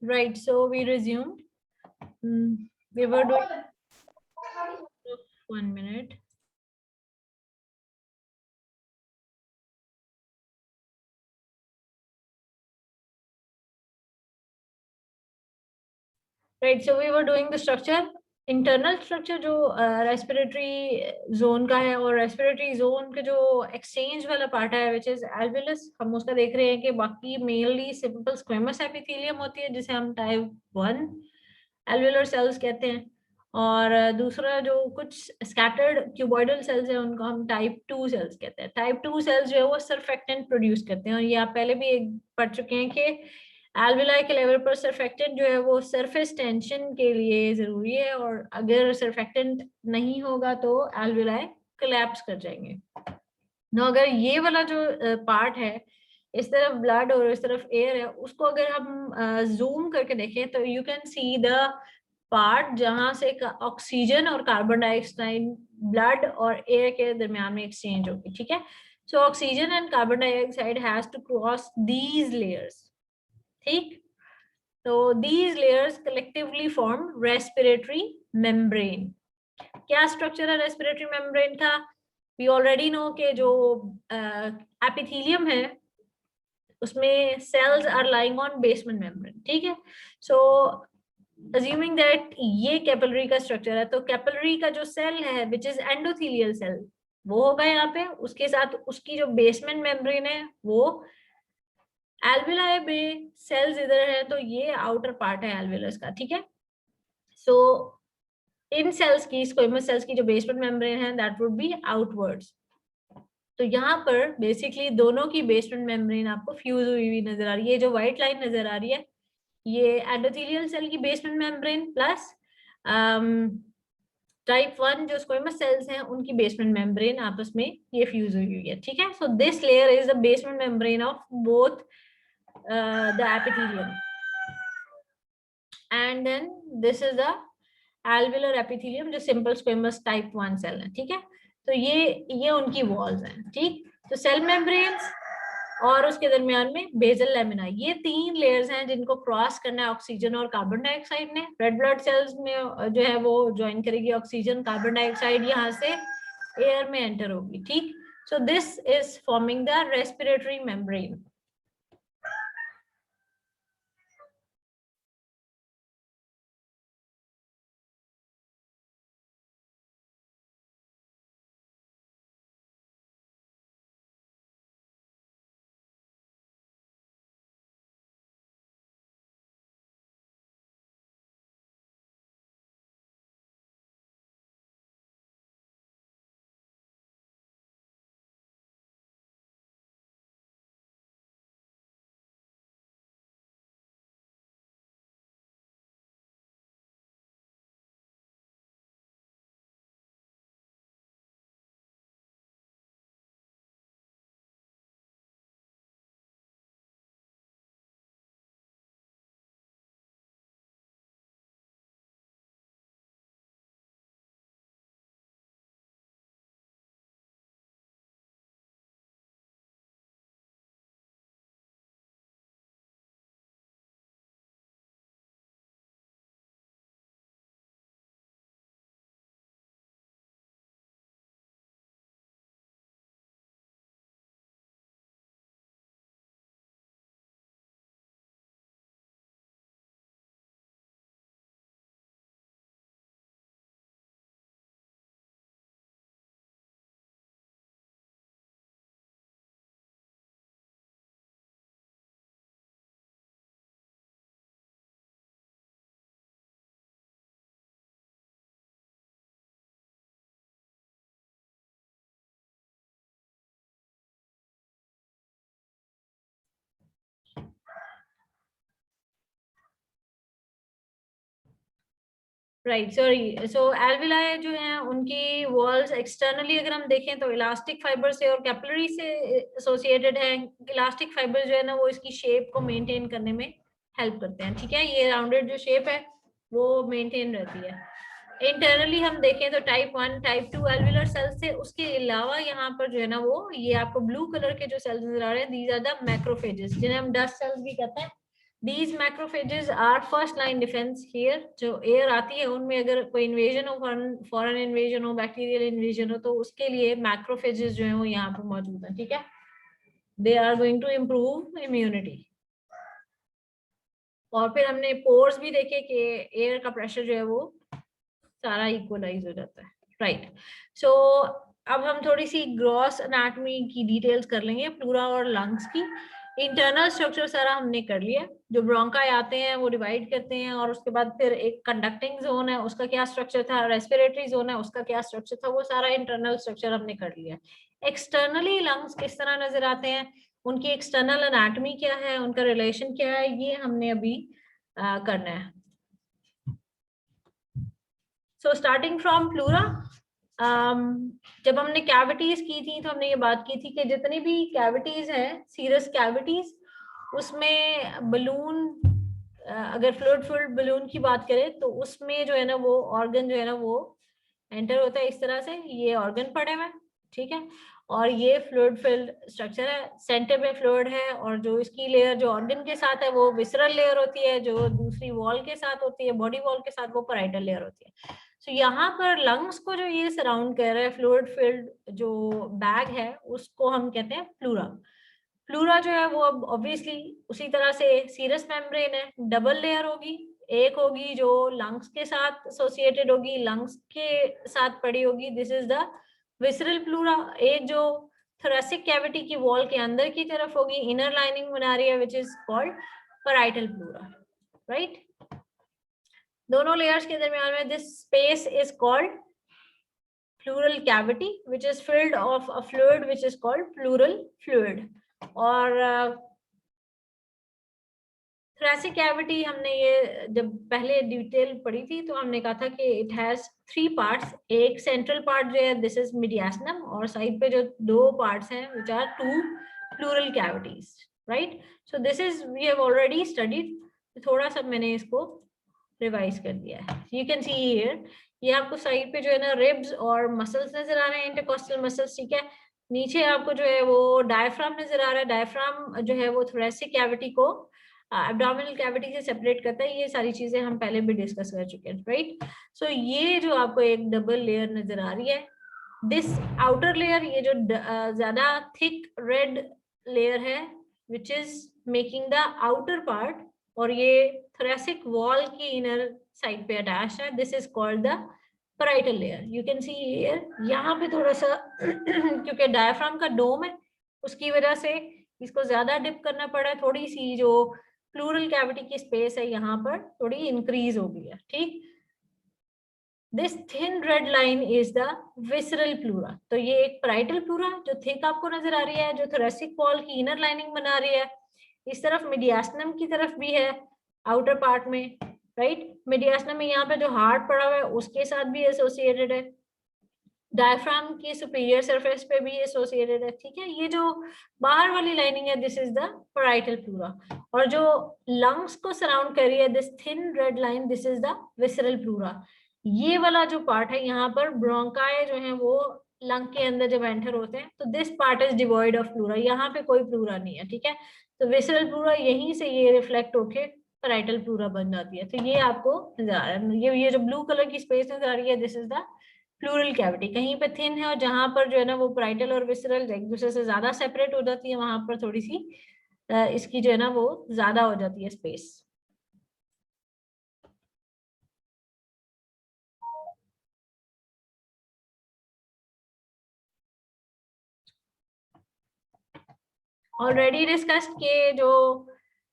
Right, so we resumed. We were doing 1 minute. Right, so we were doing the structure. Internal structure जो respiratory zone का है और respiratory zone के जो exchange वाला part है विच इज एल्वियस, हम उसका देख रहे हैं कि बाकी मेनली सिंपल स्क्वेमस एपिथेलियम होती है जिसे हम टाइप 1 एल्वियुलर सेल्स कहते हैं, और दूसरा जो कुछ स्कैटर्ड क्यूबॉइडल सेल्स है उनको हम टाइप 2 सेल्स कहते हैं. टाइप 2 सेल्स जो है वो सरफेक्टेंट प्रोड्यूस करते हैं, और ये आप पहले भी एक पढ़ चुके हैं कि एल्विलाई के लेवल पर सरफेक्टेंट जो है वो सरफेस टेंशन के लिए जरूरी है, और अगर सरफेक्टेंट नहीं होगा तो एल्विलाई कोलैप्स कर जाएंगे. ना अगर ये वाला जो पार्ट है, इस तरफ ब्लड और इस तरफ एयर है, उसको अगर हम जूम करके देखें तो you can see the part जहां से ऑक्सीजन और कार्बन डाइऑक्साइड ब्लड और एयर के दरमियान में एक्सचेंज होगी. ठीक है, so oxygen and carbon dioxide has to cross these layers. ठीक, तो these layers collectively form respiratory membrane. क्या स्ट्रक्चर है रेस्पिरेटरी मेम्ब्रेन का? वी ऑलरेडी नो कि जो एपिथेलियम है उसमें cells are lying on basement membrane. ठीक है, सो अज्यूमिंग दैट ये कैपिलरी का स्ट्रक्चर है, तो कैपिलरी का जो सेल है विच इज एंडोथेलियल सेल वो होगा यहाँ पे, उसके साथ उसकी जो बेसमेंट मेम्ब्रेन है वो एल्विलाई में सेल्स इधर है, तो ये आउटर पार्ट है एल्वियलस का. ठीक है, सो इन सेल्स की स्क्वेमस सेल्स की जो बेसमेंट मेम्ब्रेन है दैट वुड बी आउटवर्ड्स. तो यहाँ पर बेसिकली दोनों की बेसमेंट मेम्ब्रेन आपको फ्यूज हुई हुई नजर आ रही है. जो व्हाइट लाइन नजर आ रही है ये एंडोथेलियल सेल की बेसमेंट मेम्ब्रेन प्लस टाइप 1 जो स्क्वेमस सेल्स हैं उनकी बेसमेंट मेम्ब्रेन आपस में ये फ्यूज हुई हुई है. ठीक है, so this layer is the basement membrane of both the epithelium, and then this is the alveolar epithelium जो सिंपल स्क्वेमस टाइप 1 सेल है. ठीक है, तो ये उनकी वॉल्स हैं. ठीक, तो सेल मेम्ब्रेन्स और उसके दरमियान में बेजल लेमिना, ये 3 लेयर्स हैं जिनको क्रॉस करना है ऑक्सीजन और कार्बन डाइऑक्साइड ने. रेड ब्लड सेल्स में जो है वो ज्वाइन करेगी ऑक्सीजन, कार्बन डाइऑक्साइड यहाँ से एयर में एंटर होगी. ठीक, सो this is forming the respiratory membrane. Right, sorry, so alveoli जो हैं उनकी वॉल्स एक्सटर्नली अगर हम देखें तो इलास्टिक फाइबर से और कैपिलरी से एसोसिएटेड है. इलास्टिक फाइबर जो है ना वो इसकी शेप को मेंटेन करने में हेल्प करते हैं. ठीक है, ये राउंडेड जो शेप है वो मेंटेन रहती है. इंटरनली हम देखें तो टाइप 1 टाइप 2 एल्वियुलर सेल्स से, उसके अलावा यहाँ पर जो है ना वो ये आपको ब्लू कलर के जो सेल्स नजर आ रहे हैं दीज आर द मैक्रोफेजेस जिन्हें हम डस्ट सेल्स भी कहते हैं. These macrophages are first line defense here. जो एयर आती है उनमें अगर कोई इन्वेजन हो, फॉरेन इन्वेजन हो, बैक्टीरियल इन्वेजन हो, तो उसके लिए मैक्रोफेजेस जो है वो यहाँ पर मौजूद है, ठीक है. They are going to improve immunity. और फिर हमने पोर्स भी देखे कि एयर का प्रेशर जो है वो सारा इक्वलाइज हो जाता है, राइट. सो अब हम थोड़ी सी ग्रॉस एनाटॉमी की डिटेल्स कर लेंगे प्लूरा और लंग्स की. इंटरनल स्ट्रक्चर सारा हमने कर लिया. जो ब्रोंकाई आते हैं वो डिवाइड करते हैं, और उसके बाद फिर एक कंडक्टिंग जोन है, उसका क्या स्ट्रक्चर था, रेस्पिरेटरी जोन है, उसका क्या स्ट्रक्चर था, वो सारा इंटरनल स्ट्रक्चर हमने कर लिया. एक्सटर्नली लंग्स किस तरह नजर आते हैं, उनकी एक्सटर्नल एनाटॉमी क्या है, उनका रिलेशन क्या है, ये हमने अभी करना है. सो स्टार्टिंग फ्रॉम प्लूरा, जब हमने कैविटीज की थी तो हमने ये बात की थी कि जितनी भी कैविटीज हैं, सीरस कैविटीज, उसमें बलून, अगर फ्लूइड फिल्ड बलून की बात करें तो उसमें जो है ना वो ऑर्गन जो है ना वो एंटर होता है इस तरह से. ये ऑर्गन पड़े हुए, ठीक है, और ये फ्लूइड फिल्ड स्ट्रक्चर है. सेंटर में फ्लूइड है, और जो इसकी लेयर जो ऑर्गन के साथ है वो विसरल लेयर होती है, जो दूसरी वॉल के साथ होती है, बॉडी वॉल के साथ, वो पैराइटल लेयर होती है. तो यहाँ पर लंग्स को जो ये सराउंड कर रहा है, फ्लूइड फिल्ड जो बैग है, उसको हम कहते हैं प्लूरा. प्लूरा जो है वो अब ऑब्वियसली उसी तरह से सीरस मेम्ब्रेन है, डबल लेयर होगी. एक होगी जो लंग्स के साथ एसोसिएटेड होगी, लंग्स के साथ पड़ी होगी, this is the visceral pleura. एक जो थोरेसिक कैविटी की वॉल के अंदर की तरफ होगी, इनर लाइनिंग बना रही है, which is called parietal pleura, right. दोनों लेयर्स के दरमियान में this space is called pleural cavity which is filled of a fluid which is called pleural fluid. और thoracic cavity हमने ये जब पहले डिटेल पढ़ी थी तो हमने कहा था कि it has 3 parts. एक central part जो है this is mediastinum, और साइड पे जो 2 parts हैं which are 2 pleural cavities, right. So this is we have already studied. थोड़ा सा मैंने इसको रिवाइज कर दिया है. यू कैन सी हियर, ये आपको साइड पे जो है ना रिब्स और मसल्स नजर आ रहे हैं, इंटरकोस्टल मसल्स, ठीक है. नीचे आपको जो है वो डायफ्राम नजर आ रहा है. डायफ्राम जो है वो थोरेसिक कैविटी को एब्डोमिनल कैविटी से सेपरेट करता है. ये सारी चीजें हम पहले भी डिस्कस कर चुके हैं, राइट. सो ये जो आपको एक डबल लेयर नजर आ रही है, दिस आउटर लेयर, ये जो ज्यादा थिक रेड लेयर है which is making the outer part, और ये thoracic wall की इनर साइड पे अटैच है, this is called the parietal layer. You can see here, यहाँ पे थोड़ा सा क्योंकि डायफ्राम का डोम है उसकी वजह से इसको ज्यादा डिप करना पड़ा है. थोड़ी सी जो प्लूरल कैविटी की स्पेस है यहाँ पर थोड़ी इंक्रीज हो गई है, ठीक. This thin red line is the visceral pleura. तो ये एक पैराइटल प्लूरा जो थिक आपको नजर आ रही है, जो thoracic wall की इनर लाइनिंग बना रही है. इस तरफ मीडियास्टनम की तरफ भी है आउटर पार्ट में, राइट. मीडियास्टनम में यहाँ पे जो हार्ट पड़ा हुआ है उसके साथ भी एसोसिएटेड है, डायफ्राम की सुपीरियर सरफेस पे भी एसोसिएटेड है, ठीक है. ये जो बाहर वाली लाइनिंग है this is the parietal pleura, और जो लंग्स को सराउंड कर रही है this thin red line, this is the visceral pleura. ये वाला जो पार्ट है यहाँ पर ब्रोंकाई जो है वो लंग के अंदर जब एंटर होते हैं तो this part is devoid of pleura, यहाँ पे कोई प्लूरा नहीं है, ठीक है. तो विसरल प्लूरा यहीं से ये रिफ्लेक्ट होके पैराइटल प्लूरा बन जाती है. तो ये आपको नजर आ रहा है, ये जो ब्लू कलर की स्पेस नजर आ रही है this is the pleural cavity. कहीं पे थिन है और जहां पर जो है ना वो पैराइटल और विसरल एक दूसरे से ज्यादा सेपरेट हो जाती है, वहां पर थोड़ी सी इसकी जो है ना वो ज्यादा हो जाती है स्पेस. ऑलरेडी डिस्कस्ड के जो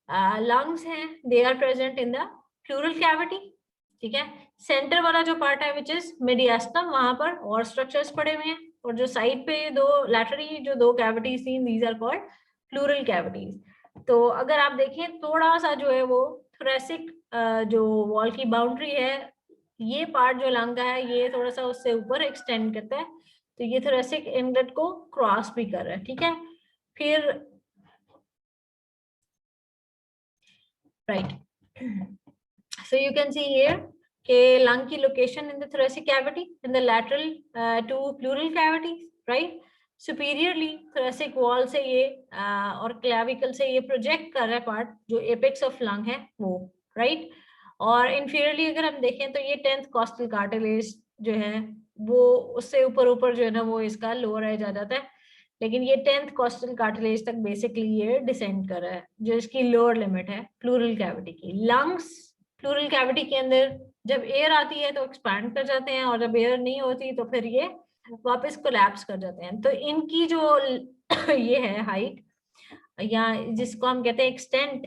लंग्स हैं they are present in the pleural cavity, ठीक है. सेंटर वाला जो पार्ट है विच इज मीडियास्टम, वहां पर और स्ट्रक्चर्स पड़े हुए हैं, और जो साइड पे दो लैटरली जो 2 कैविटीज थी these are called pleural cavities. तो अगर आप देखें थोड़ा सा जो है वो थोरेसिक जो वॉल की बाउंड्री है, ये पार्ट जो लंग का है ये थोड़ा सा उससे ऊपर एक्सटेंड करता है, तो ये थोरेसिक इनलेट को क्रॉस भी कर रहा है, ठीक है. फिर right, so you can see here के lung की location in the thoracic cavity in the lateral to pleural cavities, right. Superiorly thoracic wall से ये और क्लेविकल से ये प्रोजेक्ट कर रहा है पार्ट जो एपेक्स ऑफ लंग है वो, राइट। और इन्फीरियरली अगर हम देखें तो ये 10th कॉस्टल कार्टिलेज जो है वो उससे ऊपर ऊपर जो है ना वो इसका लोअर एज आ जाता है, लेकिन ये 10th कॉस्टल कार्टिलेज तक बेसिकली ये डिसेंड कर रहा है, जो इसकी लोअर लिमिट है प्लूरल कैविटी की। लंग्स प्लूरल कैविटी के अंदर जब एयर आती है तो एक्सपैंड कर जाते हैं, और जब एयर नहीं होती तो फिर ये वापस कोलैप्स कर जाते हैं। तो इनकी जो ये है हाइट या जिसको हम कहते हैं एक्सटेंट,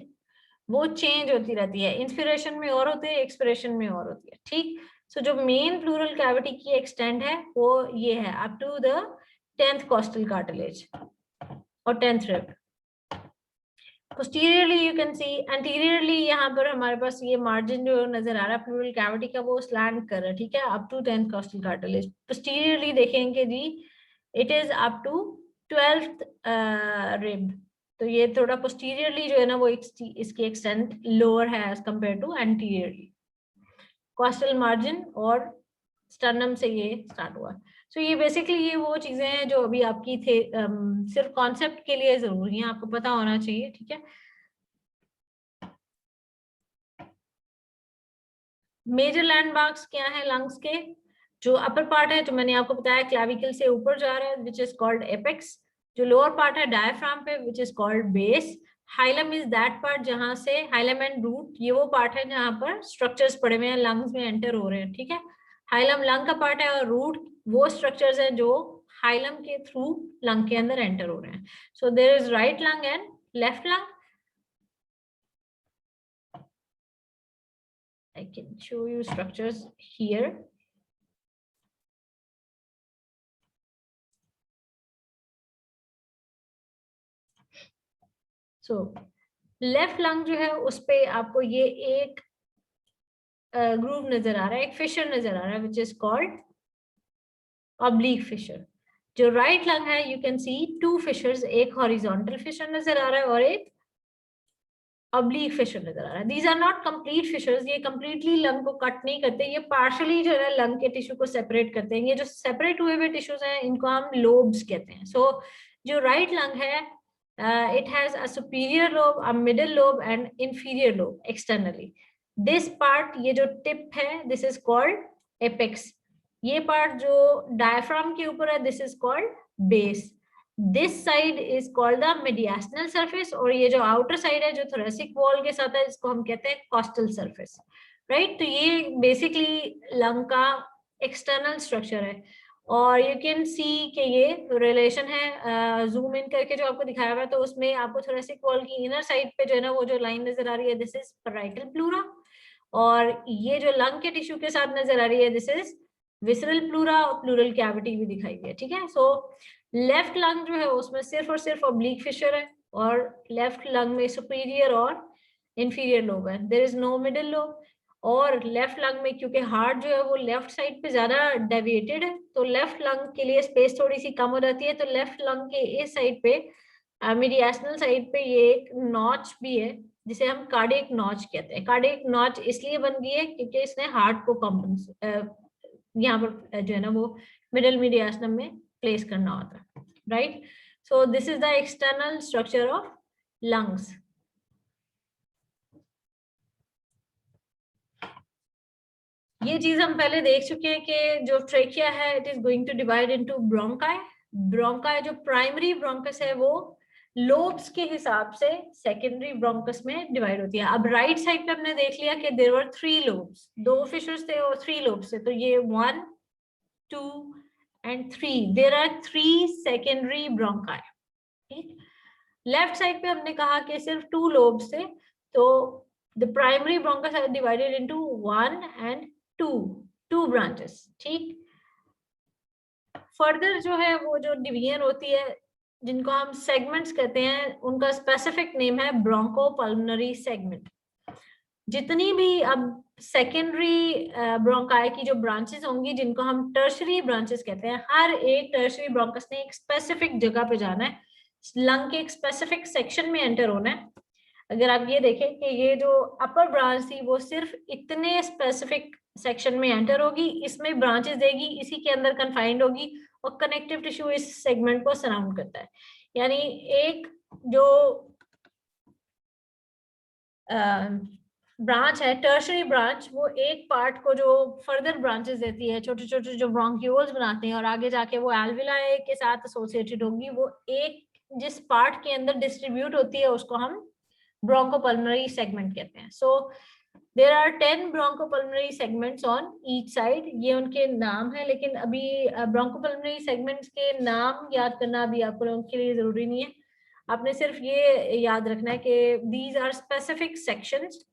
वो चेंज होती रहती है, इंस्पिरेशन में और होती है, एक्सपिरेशन में और होती है, ठीक। सो जो मेन प्लूरल कैविटी की एक्सटेंट है वो ये है up to the 10th costal cartilage और 10th rib. Posteriorly you can see, anteriorly यहाँ पर हमारे पास ये मार्जिन जो नजर आ रहा है प्लूरल कैविटी का वो स्लैंट कर रहा है, ठीक है, up to 10th costal cartilage. Posteriorly देखेंगे जी it is up to 12th rib, तो ये थोड़ा पोस्टीरियरली जो है ना वो इसकी एक्सटेंट लोअर है as compare to anteriorly. Costal margin और स्टर्नम से ये स्टार्ट हुआ। सो ये बेसिकली ये वो चीजें हैं जो अभी आपकी थे सिर्फ कॉन्सेप्ट के लिए जरूरी है, आपको पता होना चाहिए, ठीक है। मेजर लैंडमार्क्स क्या है लंग्स के? जो अपर पार्ट है जो मैंने आपको बताया क्लैविकल से ऊपर जा रहा है विच इज कॉल्ड एपेक्स। जो लोअर पार्ट है डायफ्राम पे विच is called base. Hilum is that part जहां से हाइलम एंड रूट, ये वो पार्ट है जहां पर स्ट्रक्चर्स पड़े हुए हैं लंग्स में एंटर हो रहे हैं, ठीक है। हाइलम लंग का पार्ट है और रूट वो स्ट्रक्चर्स है जो हाइलम के थ्रू लंग के अंदर एंटर हो रहे हैं। So there is right lung and left lung. I can show you structures here. So left lung जो है उस पे आपको ये एक ग्रूव नजर आ रहा है, एक फिशर नजर आ रहा है which is called oblique fissure. जो राइट लंग है you can see two fissures, एक हॉरिजॉन्टल फिशर नजर आ रहा है और एक ऑब्लिक फिशर नजर आ रहा है। These are not complete fissures, ये कंप्लीटली लंग को कट नहीं करते, ये पार्शली जो है लंग के टिश्यू को सेपरेट करते हैं। ये जो सेपरेट हुए हुए टिश्यूज हैं इनको हम लोब्स कहते हैं। सो जो राइट लंग है it has a superior lobe, a middle lobe and inferior lobe externally. This part, ये जो tip है, this is called apex. ये part जो diaphragm के ऊपर है, this is called base. This side is called the mediastinal surface और ये जो outer side है जो thoracic wall के साथ है इसको हम कहते हैं costal surface, right? तो ये basically lung का external structure है। और यू कैन सी कि ये रिलेशन है जूम इन करके जो आपको दिखाया हुआ है, तो उसमें आपको थोरेसिक वॉल की इनर साइड पे जो है ना वो जो लाइन नजर आ रही है दिस इज पैराइटल प्लूरा, और ये जो लंग के टिश्यू के साथ नजर आ रही है दिस इज विसरल प्लूरा, और प्लूरल कैविटी भी दिखाई गई है, ठीक है। सो लेफ्ट लंग जो है उसमें सिर्फ और सिर्फ ऑब्लिक फिशर है और लेफ्ट लंग में सुपीरियर और इंफीरियर लोब है, there is no middle lobe. और लेफ्ट लंग में क्योंकि हार्ट जो है वो लेफ्ट साइड पे ज्यादा डेविएटेड है तो लेफ्ट लंग के लिए स्पेस थोड़ी सी कम हो जाती है, तो लेफ्ट लंग के इस साइड पे मीडियास्टल साइड पे ये एक नॉच भी है जिसे हम कार्डियक नॉच कहते हैं। कार्डियक नॉच इसलिए बन गई है क्योंकि इसने हार्ट को यहाँ पर जो है ना वो मिडिल मीडियास्टम में प्लेस करना होता है, right. So this is the external structure of lungs. ये चीज हम पहले देख चुके हैं कि जो ट्रेकिया है it is going to divide into bronchi. Bronchi जो प्राइमरी ब्रोंकस है वो लोब्स के हिसाब से सेकेंडरी ब्रोंकस में डिवाइड होती है। अब राइट साइड पे हमने देख लिया कि देयर वर 3 लोब्स, 2 फिशर्स थे और 3 लोब्स थे, तो ये 1 2 and 3, there are 3 secondary bronchi, ठीक। लेफ्ट साइड पे हमने कहा कि सिर्फ 2 लोब्स थे, तो the primary bronchus are divided into 1 and two branches, ठीक। फर्दर जो है वो जो डिवीजन होती है जिनको हम सेगमेंट्स कहते हैं उनका स्पेसिफिक नेम है ब्रोंकोपल्मोनरी सेगमेंट। जितनी भी अब सेकेंडरी ब्रोंकाई की जो ब्रांचेस होंगी जिनको हम टर्शरी ब्रांचेस कहते हैं, हर एक टर्शरी ब्रोंकस ने एक स्पेसिफिक जगह पे जाना है, लंग के एक स्पेसिफिक सेक्शन में एंटर होना है। अगर आप ये देखें कि ये जो अपर ब्रांच थी वो सिर्फ इतने स्पेसिफिक सेक्शन में एंटर होगी, इसमें ब्रांचेस देगी, इसी के अंदर कन्फाइंड होगी और कनेक्टिव टिश्यू इस सेगमेंट को सराउंड करता है। यानी एक जो ब्रांच है, टर्शरी ब्रांच, वो एक पार्ट को जो फर्दर ब्रांचेस देती है, छोटे छोटे जो ब्रोंक्यूल्स बनाते हैं और आगे जाके वो एल्विलाई के साथ एसोसिएटेड होगी, वो एक जिस पार्ट के अंदर डिस्ट्रीब्यूट होती है उसको हम ब्रोंकोपल्मोनरी सेगमेंट कहते हैं। So there are 10 bronchopulmonary segments on each side, ये उनके नाम है। लेकिन अभी ब्रोंकोपल्मोनरी सेगमेंट्स के नाम याद करना अभी आप लोगों के लिए जरूरी नहीं है। आपने सिर्फ ये याद रखना है कि these are specific sections,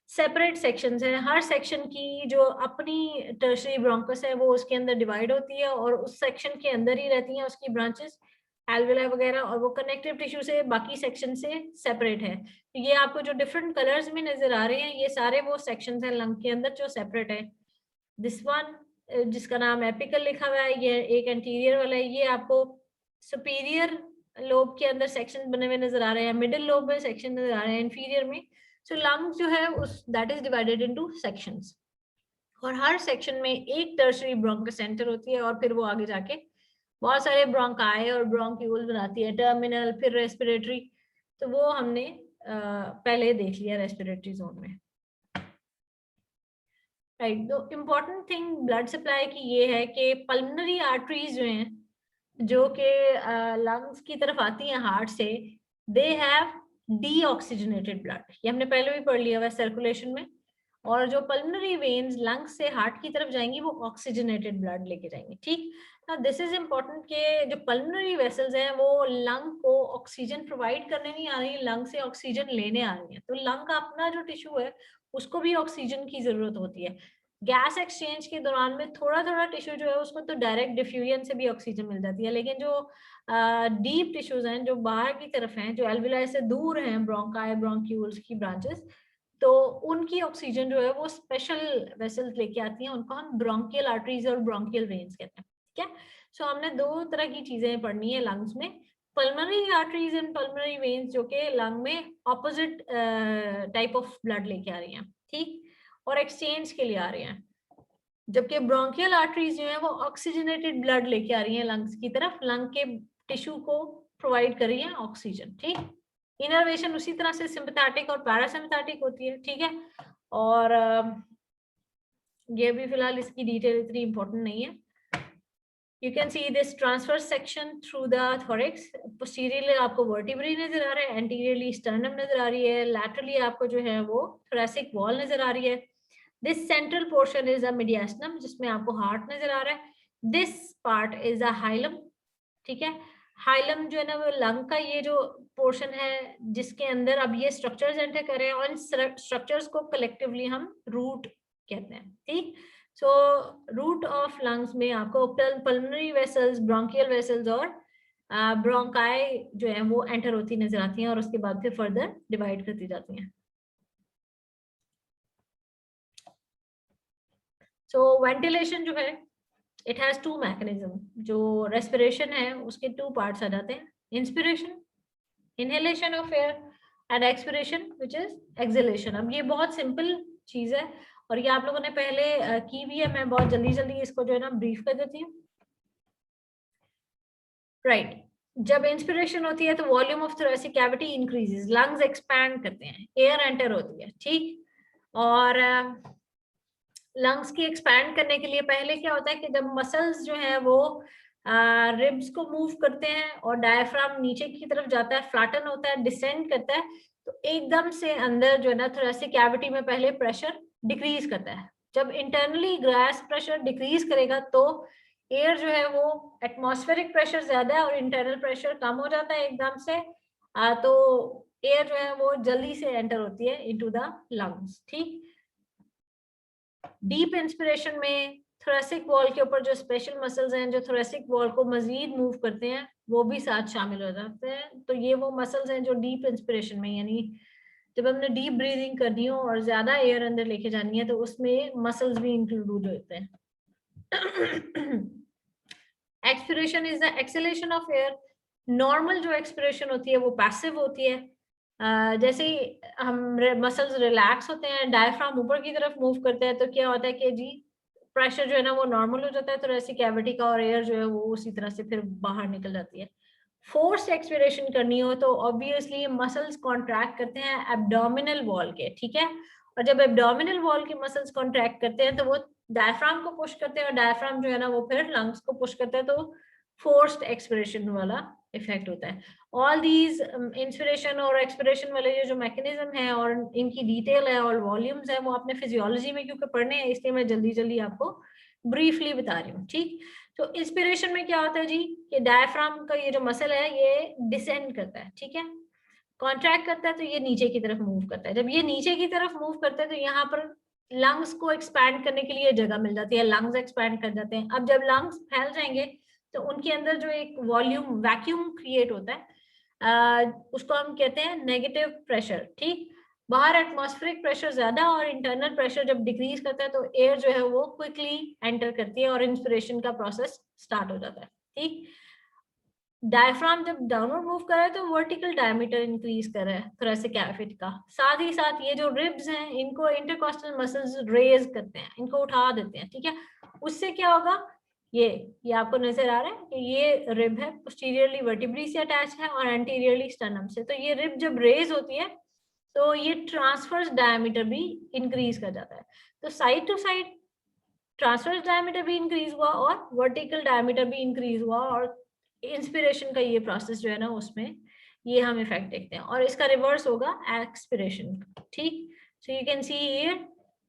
separate sections हैं। हर सेक्शन की जो अपनी टर्शरी ब्रोंकस है वो उसके अंदर डिवाइड होती है और उस सेक्शन के अंदर ही रहती हैं उसकी ब्रांचेस, एल्वेलाई वगैरह, और वो कनेक्टिव टिश्यू से बाकी सेक्शन से सेपरेट है। तो ये आपको जो डिफरेंट कलर्स में नजर आ रहे हैं ये सारे वो सेक्शंस हैं लंग के अंदर जो सेपरेट है। दिस वन जिसका नाम एपिकल लिखा हुआ है, ये एक एंटीरियर वाला है, ये आपको सुपीरियर लोब के अंदर सेक्शन बने हुए नजर आ रहे हैं, मिडिल लोब में सेक्शन नजर आ रहे हैं, इंफीरियर में। सो लंग्स जो है उस that is divided into sections, और हर सेक्शन में एक टर्शरी ब्रोंकस सेंटर होती है और फिर वो आगे जाके बहुत सारे ब्रोंकाई और ब्रोंक्यूल बनाती है, टर्मिनल, फिर रेस्पिरेटरी। तो वो हमने पहले देख लिया रेस्पिरेटरी जोन में। राइट, तो इम्पोर्टेंट थिंग ब्लड सप्लाई की ये है कि पल्मोनरी आर्टरीज जो हैं जो कि लंग्स की तरफ आती हैं हार्ट से, दे हैव डीऑक्सीजनेटेड ब्लड। ये हमने पहले भी पढ़ लिया हुआ सर्कुलेशन में। और जो पल्मोनरी वेन्स लंग्स से हार्ट की तरफ जाएंगी वो ऑक्सीजनेटेड ब्लड लेके जाएंगी। ठीक, ना दिस इज इम्पोर्टेंट कि जो पल्मोनरी वेसल्स हैं वो लंग को ऑक्सीजन प्रोवाइड करने नहीं आ रही, लंग से ऑक्सीजन लेने आ रही है। तो लंग का अपना जो टिश्यू है उसको भी ऑक्सीजन की जरूरत होती है। गैस एक्सचेंज के दौरान में थोड़ा थोड़ा टिश्यू जो है उसको तो डायरेक्ट डिफ्यूजन से भी ऑक्सीजन मिल जाती है, लेकिन जो डीप टिश्यूज हैं जो बाहर की तरफ हैं, जो एल्विलाई से दूर हैं, ब्रोंकाई, ब्रोंक्यूल्स की ब्रांचेस, तो उनकी ऑक्सीजन जो है वो स्पेशल वेसल्स लेके आती हैं, उनको हम ब्रोंकियल आर्टरीज और ब्रोंकियल वेन्स कहते हैं। ठीक है, सो हमने दो तरह की चीजें पढ़नी है लंग्स में, pulmonary arteries and pulmonary veins जो कि लंग में ऑपोजिट टाइप ऑफ ब्लड लेके आ रही हैं, ठीक, और एक्सचेंज के लिए आ रही हैं। जबकि ब्रोंकियल आर्टरीज जो है वो ऑक्सीजनेटेड ब्लड लेके आ रही हैं लंग्स की तरफ, लंग के टिश्यू को प्रोवाइड कर रही है ऑक्सीजन। ठीक, इनर्वेशन उसी तरह से सिंपैथेटिक और पैरासिम्पैथेटिक होती है। ठीक है, और ये भी फिलहाल इसकी डिटेल इतनी इंपॉर्टेंट नहीं है। You can see this transverse section through the thorax. Posteriorly आपको vertebrae नजर आ रहा है, anteriorly sternum नजर आ रही है, laterally आपको जो है वो thoracic wall नजर आ रही है। This central portion is a mediastinum जिसमें आपको heart नजर आ रहा है। This part is a hilum, ठीक है। हाइलम जो है ना वो लंग का ये जो पोर्शन है जिसके अंदर अब ये स्ट्रक्चर्स एंटर कर रहे हैं और इन स्ट्रक्चर्स को कलेक्टिवली हम रूट कहते हैं। ठीक, सो रूट ऑफ लंग्स में आपको पल्मोनरी वेसल्स, ब्रोंकियल वेसल्स और ब्रोंकाई जो है वो एंटर होती नजर आती हैं और उसके बाद फिर फर्दर डिवाइड करती जाती हैं। सो वेंटिलेशन जो है इट हैज टू मैकेनिज्म। जो रेस्पिरेशन है उसके टू पार्ट्स आ जाते हैं, inspiration, inhalation of air, and expiration which is exhalation. अब ये बहुत सिंपल चीज है और ये आप लोगों ने पहले की भी है, मैं बहुत जल्दी जल्दी इसको जो है ना ब्रीफ कर देती हूँ। राइट, जब इंस्पिरेशन होती है तो volume of thoracic cavity increases, lungs expand करते हैं, एयर एंटर होती है। ठीक, और लंग्स की एक्सपैंड करने के लिए पहले क्या होता है कि जब मसल्स जो है वो रिब्स को मूव करते हैं और डायफ्राम नीचे की तरफ जाता है, फ्लैटन होता है, डिसेंड करता है, तो एकदम से अंदर जो है ना थोरेसिक कैविटी में पहले प्रेशर डिक्रीज करता है। जब इंटरनली गैस प्रेशर डिक्रीज करेगा तो एयर जो है वो एटमॉस्फेरिक प्रेशर ज्यादा है और इंटरनल प्रेशर कम हो जाता है एकदम से, तो एयर जो है वो जल्दी से एंटर होती है इनटू द लंग्स। ठीक, डीप इंस्पिरेशन में थोरेसिक वॉल के ऊपर जो स्पेशल मसल्स हैं जो थोरेसिक वॉल को मजीद मूव करते हैं वो भी साथ शामिल हो जाते हैं। तो ये वो मसल्स हैं जो डीप इंस्पिरेशन में, यानी जब हमने डीप ब्रीदिंग करनी हो और ज्यादा एयर अंदर लेके जानी है तो उसमें मसल्स भी इंक्लूड होते हैं। Expiration is the acceleration of air. Normal जो एक्सपिरेशन होती है वो पैसिव होती है। जैसे ही हम मसल्स रिलैक्स होते हैं, डायफ्राम ऊपर की तरफ मूव करते हैं तो क्या होता है कि जी प्रेशर जो है ना वो नॉर्मल हो जाता है, तो ऐसी कैविटी का और एयर जो है वो उसी तरह से फिर बाहर निकल जाती है। फोर्स एक्सपिरेशन करनी हो तो ऑब्वियसली मसल्स कॉन्ट्रैक्ट करते हैं एब्डोमिनल वॉल के, ठीक है। और जब एब्डोमिनल वॉल के मसल्स कॉन्ट्रैक्ट करते हैं तो वो डायफ्राम को पुश करते हैं, और डायफ्राम जो है ना वो फिर लंग्स को पुश करते हैं, तो फोर्स्ड एक्सपिरेशन वाला इफेक्ट होता है। ऑल दीज इंस्पिरेशन और एक्सपिरेशन वाले जो मैकेनिज्म है और इनकी डिटेल है और वॉल्यूम्स है वो आपने फिजियोलॉजी में क्योंकि पढ़ने हैं, इसलिए मैं जल्दी जल्दी आपको ब्रीफली बता रही हूँ, ठीक। तो इंस्पिरेशन में क्या होता है जी, कि डायफ्राम का ये जो मसल है ये डिसेंड करता है, ठीक है, कॉन्ट्रैक्ट करता है, तो ये नीचे की तरफ मूव करता है। जब ये नीचे की तरफ मूव करता है तो यहाँ पर लंग्स को एक्सपैंड करने के लिए जगह मिल जाती है, लंग्स एक्सपैंड कर जाते हैं। अब जब लंग्स फैल जाएंगे तो उनके अंदर जो एक वॉल्यूम वैक्यूम क्रिएट होता है, उसको हम कहते हैं नेगेटिव प्रेशर, ठीक। बाहर एटमॉस्फेरिक प्रेशर ज्यादा और इंटरनल प्रेशर जब डिक्रीज करता है तो एयर जो है वो क्विकली एंटर करती है और इंस्पिरेशन का प्रोसेस स्टार्ट हो जाता है, ठीक। डायफ्राम जब डाउनवर्ड मूव कर रहा है तो वर्टिकल डायमीटर इंक्रीज कर रहा है थोरेसिक कैविटी का। साथ ही साथ ये जो रिब्स हैं इनको इंटरकॉस्टल मसल्स रेज करते हैं, इनको उठा देते हैं, ठीक है। उससे क्या होगा, ये आपको नजर आ रहा है कि ये रिब है, पोस्टीरियरली वर्टिब्री से अटैच है और एंटीरियरली स्टर्नम से। तो ये रिब जब रेज होती है तो ये ट्रांसवर्स डायमीटर भी इंक्रीज कर जाता है। तो side to side transverse diameter भी इंक्रीज हुआ और वर्टिकल डायमीटर भी इंक्रीज हुआ, और इंस्पिरेशन का ये प्रोसेस जो है ना उसमें ये हम इफेक्ट देखते हैं। और इसका रिवर्स होगा एक्सपिरेशन, ठीक। So you can see here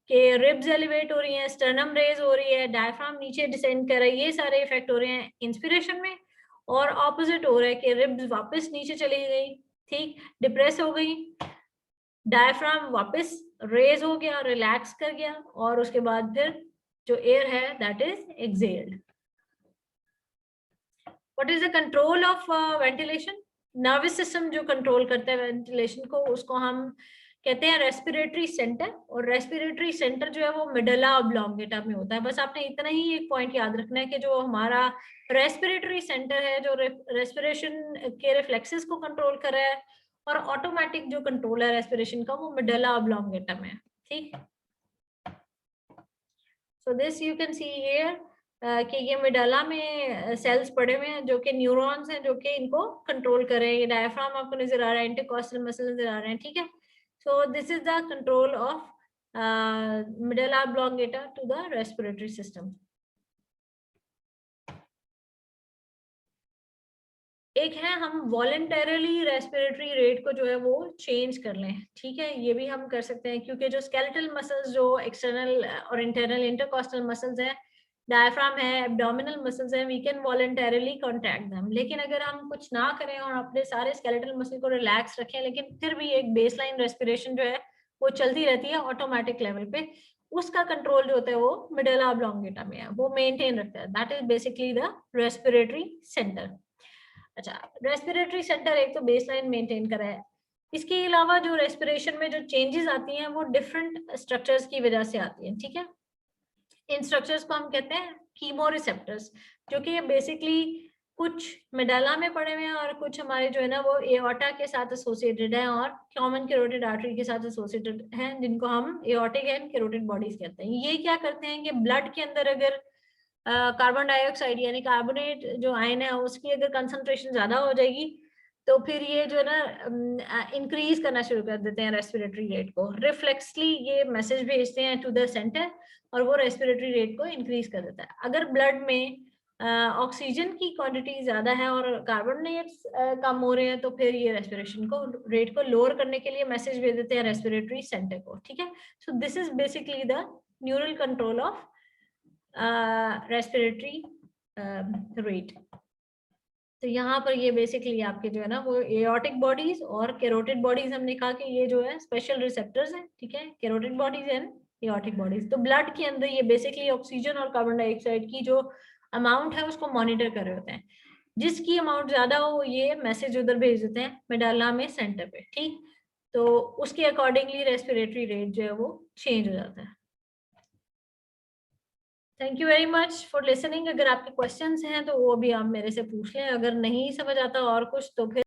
कि रिब्स एलिवेट हो रही हैं, स्टर्नम रेज हो रही है, डायफ्राम नीचे डिसेंड कर रहा है, ये सारे इफेक्ट हो रहे हैं इंस्पिरेशन में। और ऑपोजिट हो रहा है कि रिब्स वापस नीचे चली गई, ठीक, डिप्रेस हो गई, डायफ्राम वापस रेज हो गया, रिलैक्स कर गया, और उसके बाद फिर जो एयर है that is excelled. What is the control of ventilation? Nervous system जो कंट्रोल करता है वेंटिलेशन को उसको हम कहते हैं रेस्पिरेटरी सेंटर, और रेस्पिरेटरी सेंटर जो है वो मेडुला ऑब्लोंगेटा में होता है। बस आपने इतना ही एक पॉइंट याद रखना है कि जो हमारा रेस्पिरेटरी सेंटर है जो रेस्पिरेशन के रिफ्लेक्सेस को कंट्रोल कर रहा है और ऑटोमेटिक जो कंट्रोल है रेस्पिरेशन का वो मेडुला ऑब्लोंगेटा में है, ठीक। So this you can see here कि ये मेडुला में सेल्स पड़े हुए हैं जो कि न्यूरॉन्स हैं जो कि इनको कंट्रोल कर रहे हैं। ये डायफ्राम आपको नजर आ रहा है, इंटरकॉस्टल मसल नजर आ रहे हैं, ठीक है। So this is the control of medulla oblongata to the respiratory system. एक है हम वॉलेंटरली रेस्पिरेटरी रेट को जो है वो चेंज कर लें, ठीक है, ये भी हम कर सकते हैं क्योंकि जो स्केलेटल मसल्स जो एक्सटर्नल और इंटरनल इंटरकॉस्टल मसल्स हैं, डायफ्राम है, एब्डोमिनल मसल्स हैं, we can voluntarily contract them. लेकिन अगर हम कुछ ना करें और अपने सारे स्केलेटल मसल को रिलैक्स रखें लेकिन फिर भी एक बेसलाइन रेस्पिरेशन जो है वो चलती रहती है ऑटोमेटिक लेवल पे, उसका कंट्रोल जो होता है वो मेडुला ऑब्लोंगेटा में है, वो मेंटेन रखता है। That is basically the respiratory centre. अच्छा, रेस्पिरेटरी सेंटर एक तो बेसलाइन मेंटेन करा है। इसके अलावा जो रेस्पिरेशन में जो चेंजेस आती हैं वो डिफरेंट स्ट्रक्चर्स की वजह से आती हैं, ठीक है। इन स्ट्रक्चर्स को हम कहते हैं कीमोरिसेप्टर्स, जो कि बेसिकली कुछ मेडुला में पड़े हुए हैं और कुछ हमारे जो है ना वो एओर्टा के साथ एसोसिएटेड है और कॉमन कैरोटिड आर्टरी के साथ एसोसिएटेड हैं, जिनको हम एओर्टिक एंड कैरोटिड बॉडीज कहते हैं। ये क्या करते हैं कि ब्लड के अंदर अगर कार्बन डाइऑक्साइड यानी कार्बोनेट जो आयन है उसकी अगर कंसंट्रेशन ज्यादा हो जाएगी तो फिर ये जो है ना इंक्रीज करना शुरू कर देते हैं रेस्पिरेटरी रेट को। रिफ्लेक्सली ये मैसेज भेजते हैं टू द सेंटर और वो रेस्पिरेटरी रेट को इंक्रीज कर देता है। अगर ब्लड में ऑक्सीजन की क्वांटिटी ज्यादा है और कार्बोनेट्स कम हो रहे हैं तो फिर ये रेस्पिरेशन को रेट को लोअर करने के लिए मैसेज भेज देते हैं रेस्पिरेटरी सेंटर को, ठीक है। So this is basically the neural control of respiratory rate. तो यहाँ पर ये बेसिकली आपके जो है ना वो एओर्टिक बॉडीज और कैरोटिड बॉडीज हमने कहा कि ये जो है स्पेशल रिसेप्टर्स हैं, ठीक है, carotid bodies and aortic bodies. तो ब्लड के अंदर ये बेसिकली ऑक्सीजन और कार्बन डाइऑक्साइड की जो अमाउंट है उसको मॉनिटर कर रहे होते हैं। जिसकी अमाउंट ज्यादा हो ये मैसेज उधर भेज देते हैं मेडुला में सेंटर पे, ठीक। तो उसके अकॉर्डिंगली रेस्पिरेटरी रेट जो है वो चेंज हो जाता है। Thank you very much for listening. अगर आपके क्वेश्चंस हैं तो वो भी आप मेरे से पूछ लें, अगर नहीं समझ आता और कुछ तो फिर